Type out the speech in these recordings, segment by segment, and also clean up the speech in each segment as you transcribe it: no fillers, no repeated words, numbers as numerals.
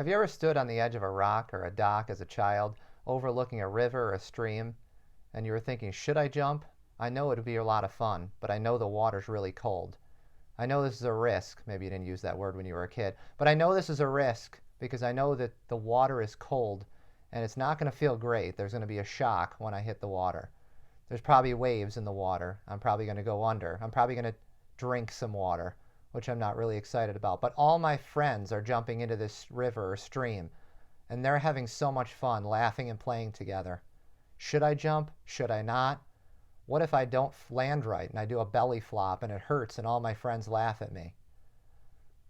Have you ever stood on the edge of a rock or a dock as a child, overlooking a river or a stream, and you were thinking, should I jump? I know it would be a lot of fun, but I know the water's really cold. I know this is a risk. Maybe you didn't use that word when you were a kid, but I know this is a risk because I know that the water is cold and it's not going to feel great. There's going to be a shock when I hit the water. There's probably waves in the water. I'm probably going to go under. I'm probably going to drink some water, which I'm not really excited about. But all my friends are jumping into this river or stream, and they're having so much fun laughing and playing together. Should I jump? Should I not? What if I don't land right and I do a belly flop and it hurts and all my friends laugh at me?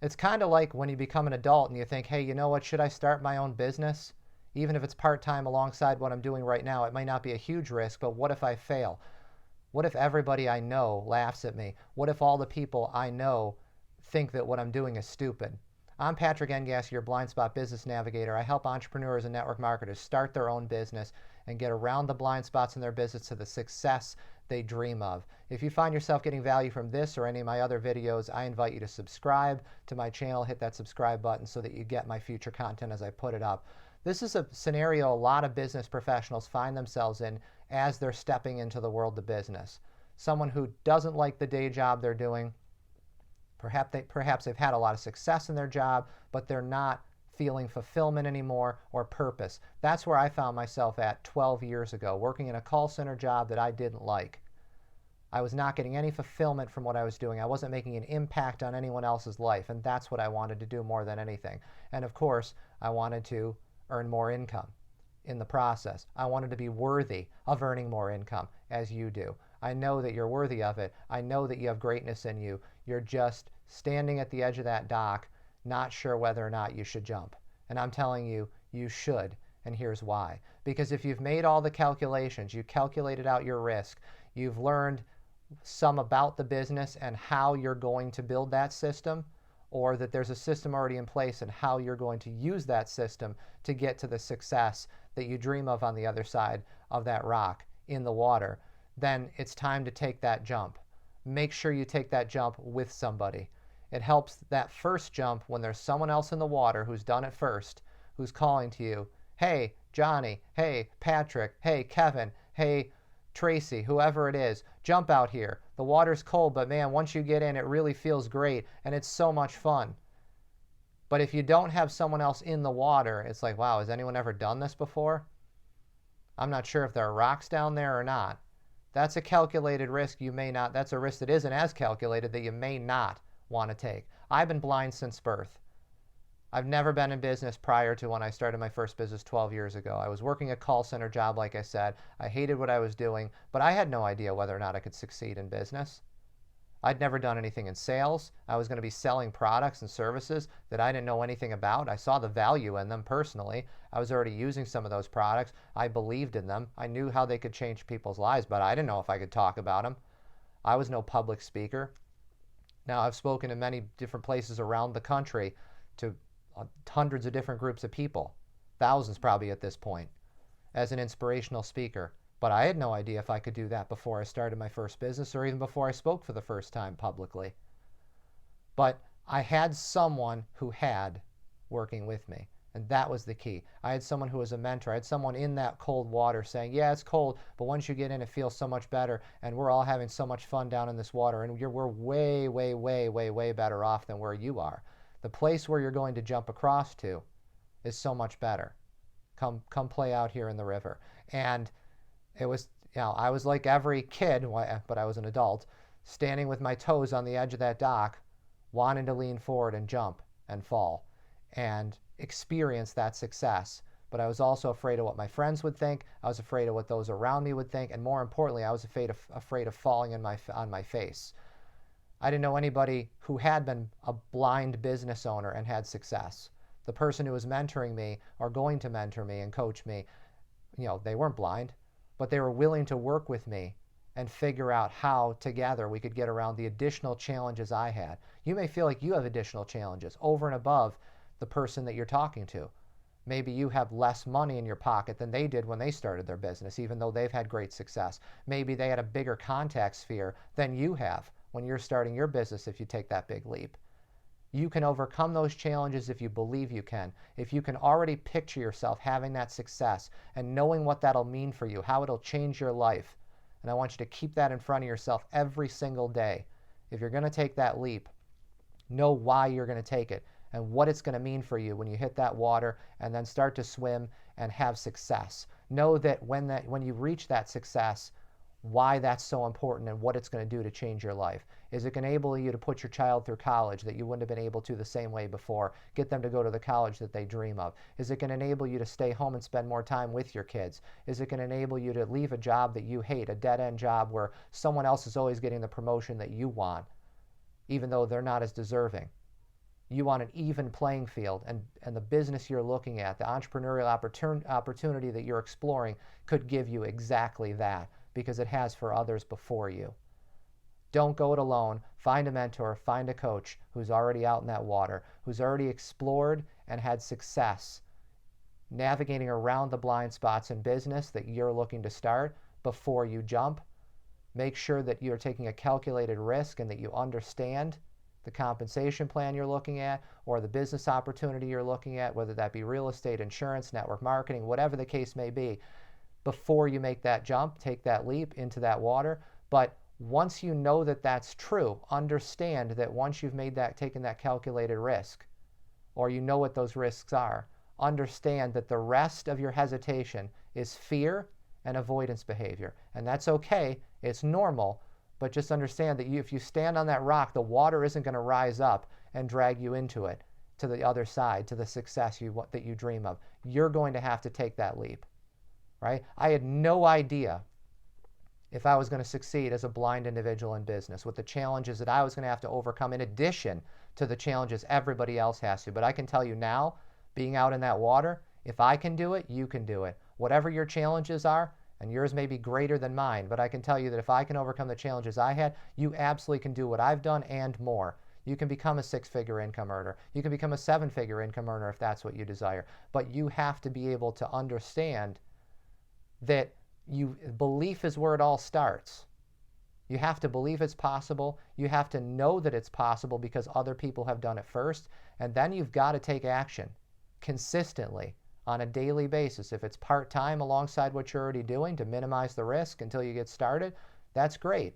It's kind of like when you become an adult and you think, hey, you know what? Should I start my own business? Even if it's part-time alongside what I'm doing right now, it might not be a huge risk, but what if I fail? What if everybody I know laughs at me? What if all the people I know think that what I'm doing is stupid? I'm Patrick Engas, your blind spot business navigator. I help entrepreneurs and network marketers start their own business and get around the blind spots in their business to the success they dream of. If you find yourself getting value from this or any of my other videos, I invite you to subscribe to my channel. Hit that subscribe button so that you get my future content as I put it up. This is a scenario a lot of business professionals find themselves in as they're stepping into the world of business. Someone who doesn't like the day job they're doing, perhaps they've had a lot of success in their job, but they're not feeling fulfillment anymore or purpose. That's where I found myself at 12 years ago, working in a call center job that I didn't like. I was not getting any fulfillment from what I was doing. I wasn't making an impact on anyone else's life, and that's what I wanted to do more than anything. And of course, I wanted to earn more income in the process. I wanted to be worthy of earning more income, as you do. I know that you're worthy of it. I know that you have greatness in you. You're just standing at the edge of that dock, not sure whether or not you should jump. And I'm telling you, you should. And here's why. Because if you've made all the calculations, you calculated out your risk, you've learned some about the business and how you're going to build that system, or that there's a system already in place and how you're going to use that system to get to the success that you dream of on the other side of that rock in the water, then it's time to take that jump. Make sure you take that jump with somebody. It helps that first jump when there's someone else in the water who's done it first, who's calling to you, hey, Johnny, hey, Patrick, hey, Kevin, hey, Tracy, whoever it is, jump out here. The water's cold, but man, once you get in, it really feels great, and it's so much fun. But if you don't have someone else in the water, it's like, wow, has anyone ever done this before? I'm not sure if there are rocks down there or not. That's a calculated risk you may not, that's a risk that isn't as calculated that you may not want to take. I've been blind since birth. I've never been in business prior to when I started my first business 12 years ago. I was working a call center job, like I said. I hated what I was doing, but I had no idea whether or not I could succeed in business. I'd never done anything in sales. I was going to be selling products and services that I didn't know anything about. I saw the value in them personally. I was already using some of those products. I believed in them. I knew how they could change people's lives, but I didn't know if I could talk about them. I was no public speaker. Now, I've spoken in many different places around the country to hundreds of different groups of people, thousands probably at this point, as an inspirational speaker. But I had no idea if I could do that before I started my first business or even before I spoke for the first time publicly. But I had someone who had working with me, and that was the key. I had someone who was a mentor. I had someone in that cold water saying, yeah, it's cold, but once you get in, it feels so much better, and we're all having so much fun down in this water, and we're way, way, way, way, way better off than where you are. The place where you're going to jump across to is so much better. Come play out here in the river. And it was, I was like every kid, but I was an adult, standing with my toes on the edge of that dock, wanting to lean forward and jump and fall and experience that success. But I was also afraid of what my friends would think. I was afraid of what those around me would think. And more importantly, I was afraid of falling on my face. I didn't know anybody who had been a blind business owner and had success. The person who was mentoring me or going to mentor me and coach me, they weren't blind, but they were willing to work with me and figure out how together we could get around the additional challenges I had. You may feel like you have additional challenges over and above the person that you're talking to. Maybe you have less money in your pocket than they did when they started their business, even though they've had great success. Maybe they had a bigger contact sphere than you have when you're starting your business if you take that big leap. You can overcome those challenges if you believe you can. If you can already picture yourself having that success and knowing what that'll mean for you, how it'll change your life. And I want you to keep that in front of yourself every single day. If you're going to take that leap, know why you're going to take it and what it's going to mean for you when you hit that water and then start to swim and have success. Know that when you reach that success, why that's so important and what it's going to do to change your life. Is it going to enable you to put your child through college that you wouldn't have been able to the same way before? Get them to go to the college that they dream of. Is it going to enable you to stay home and spend more time with your kids? Is it going to enable you to leave a job that you hate, a dead-end job where someone else is always getting the promotion that you want, even though they're not as deserving? You want an even playing field, and the business you're looking at, the entrepreneurial opportunity that you're exploring could give you exactly that, because it has for others before you. Don't go it alone. Find a mentor, find a coach who's already out in that water, who's already explored and had success navigating around the blind spots in business that you're looking to start before you jump. Make sure that you're taking a calculated risk and that you understand the compensation plan you're looking at or the business opportunity you're looking at, whether that be real estate, insurance, network marketing, whatever the case may be, before you make that jump, take that leap into that water. But once you know that that's true, understand that once you've taken that calculated risk, or you know what those risks are, understand that the rest of your hesitation is fear and avoidance behavior. And that's okay, it's normal, but just understand that if you stand on that rock, the water isn't going to rise up and drag you into it, to the other side, to the success that you dream of. You're going to have to take that leap, right? I had no idea if I was going to succeed as a blind individual in business with the challenges that I was going to have to overcome in addition to the challenges everybody else has to. But I can tell you now, being out in that water, if I can do it, you can do it. Whatever your challenges are, and yours may be greater than mine, but I can tell you that if I can overcome the challenges I had, you absolutely can do what I've done and more. You can become a six-figure income earner. You can become a seven-figure income earner if that's what you desire. But you have to be able to understand that belief is where it all starts. You have to believe it's possible. You have to know that it's possible because other people have done it first. And then you've got to take action consistently on a daily basis. If it's part-time alongside what you're already doing to minimize the risk until you get started, that's great.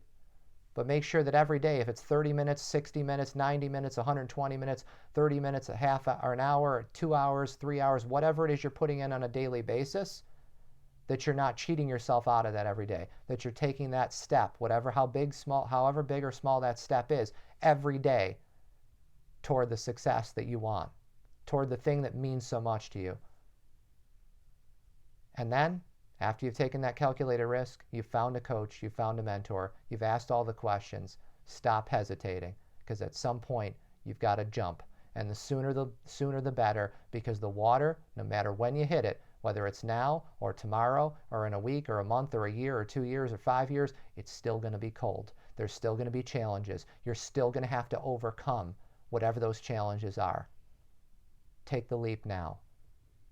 But make sure that every day, if it's 30 minutes, 60 minutes, 90 minutes, 120 minutes, 30 minutes, a half or an hour, 2 hours, 3 hours, whatever it is you're putting in on a daily basis, that you're not cheating yourself out of that every day, that you're taking that step, however big or small that step is, every day toward the success that you want, toward the thing that means so much to you. And then, after you've taken that calculated risk, you've found a coach, you've found a mentor, you've asked all the questions, stop hesitating, because at some point you've got to jump. And the sooner the better, because the water, no matter when you hit it, whether it's now or tomorrow or in a week or a month or a year or 2 years or 5 years, it's still going to be cold. There's still going to be challenges. You're still going to have to overcome whatever those challenges are. Take the leap now.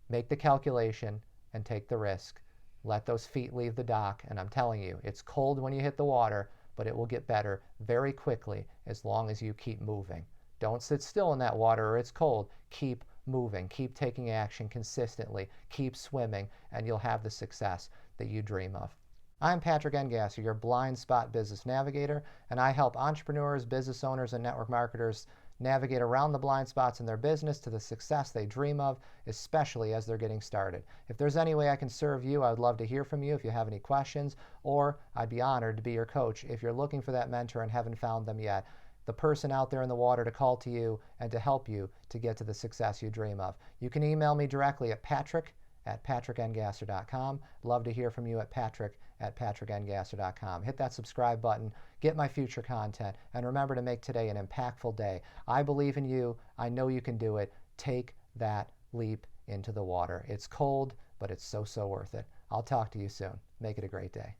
Make the calculation and take the risk. Let those feet leave the dock, and I'm telling you, it's cold when you hit the water, but it will get better very quickly as long as you keep moving. Don't sit still in that water or it's cold. Keep moving. Keep taking action consistently. Keep swimming, and you'll have the success that you dream of. I'm Patrick Engasser, your blind spot business navigator, and I help entrepreneurs, business owners, and network marketers navigate around the blind spots in their business to the success they dream of, especially as they're getting started. If there's any way I can serve you, I would love to hear from you if you have any questions, or I'd be honored to be your coach if you're looking for that mentor and haven't found them yet. The person out there in the water to call to you and to help you to get to the success you dream of. You can email me directly at patrick@patrickengasser.com. Love to hear from you at patrick@patrickengasser.com. Hit that subscribe button, get my future content, and remember to make today an impactful day. I believe in you. I know you can do it. Take that leap into the water. It's cold, but it's so worth it. I'll talk to you soon. Make it a great day.